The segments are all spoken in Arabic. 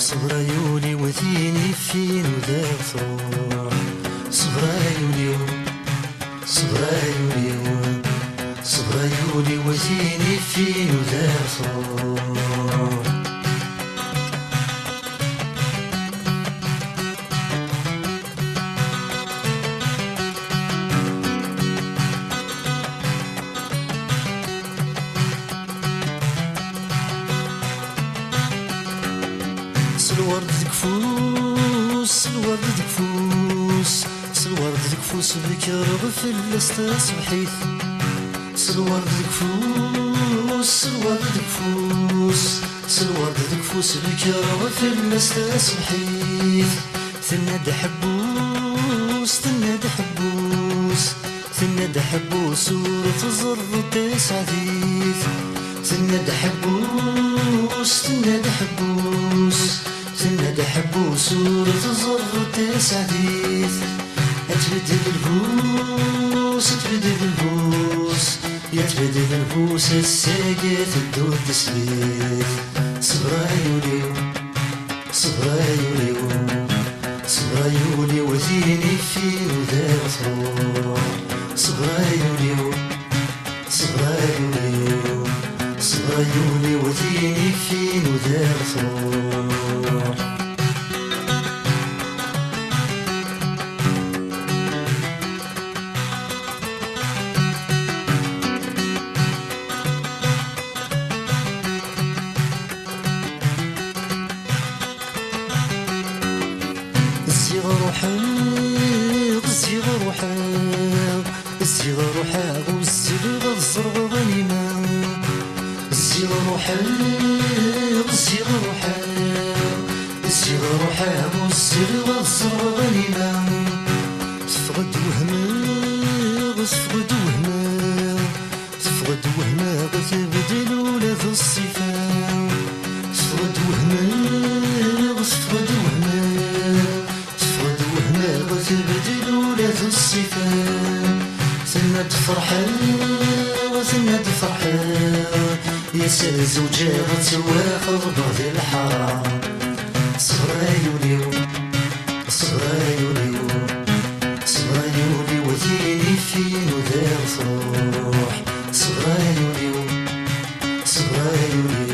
صبر عيوني وثيني فين وذاك تروح. صبر عيوني صبر عيوني صبر عيوني وثيني فين وذاك تروح. الورد دكفوس الورد دكفوس الورد دكفوس بكر غفل استصبحيت. الورد دكفوس الورد دكفوس الورد دكفوس بكر غفل استصبحيت. ثناد حبوس ثناد حبوس ثناد حبوس ورتزر تسعديت. ثناد حبوس ثناد حبوس ثناد حبوس ورتزر تسعديت. اتبدل البوس اتبدل البوس يتبدل البوس الساقيت الدود تسليت. صبر عيوني صبر عيوني صبر عيوني وثيني فين وذاك تروح. صبر عيوني صبر عيوني صبر عيوني وثيني فين وذاك تروح. الصغار حاق الصغار حاق الصغار حاق والزغار الزرغ غنيمة. الصغار حاق الصغار حاق الصغار حاق والزغار الزرغ غنيمة. تفقد وهماغ تفقد وهماغ تفقد وهماغ تبدل ولاد الصفات. تفقد وهماغ تفقد وهماغ تفقد وهماغ تبدل ولاد الصفات. ثناد فرحان وثناد فرحان يسال زوجها وتواخذ بعض الحرام. صبر عيوني صبر عيوني صبر عيوني وثيني فين وذاك تروح. صبر عيوني صبر عيوني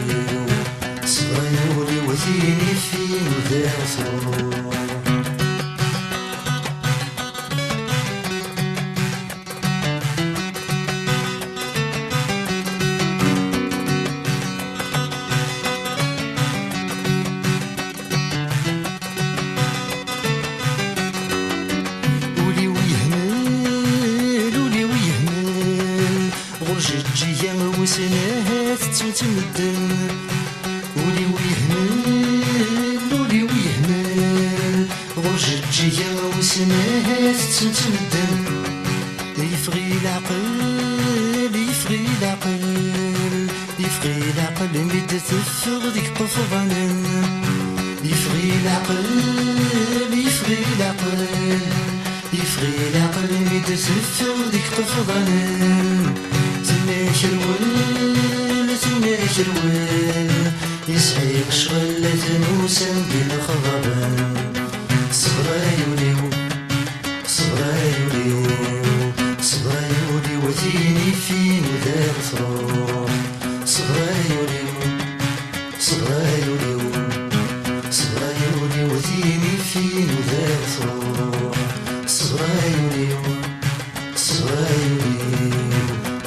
صبر عيوني وثيني فين وذاك تروح. جيام وسناها تتمدن ولي ويهمل ولي ويهمل. غرجة جيام وسناها تتمدن. يفغي العقل يفغي العقل يفغي العقل مد تفغ ديك قفضانا. يفغي العقل يفغي العقل يفغي العقل مد تفغ ديك قفضانا. شروال ثنا شروال يسعيق شغل ثنوسا بلا خضبان. صبر عيوني صبر عيوني صبر عيوني وثيني فين وذاك تروح. صبر عيوني صبر عيوني صبر عيوني وثيني فين وذاك تروح. صبر عيوني صبر عيوني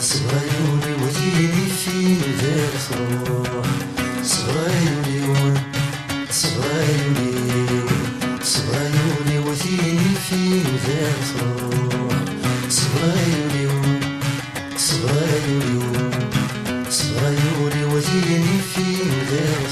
صبر عيوني وثيني فين وذاك تروح. صبر عيوني صبر عيوني صبر عيوني وثيني فين وذاك تروح. صبر عيوني صبر عيوني صبر عيوني وثيني فين وذاك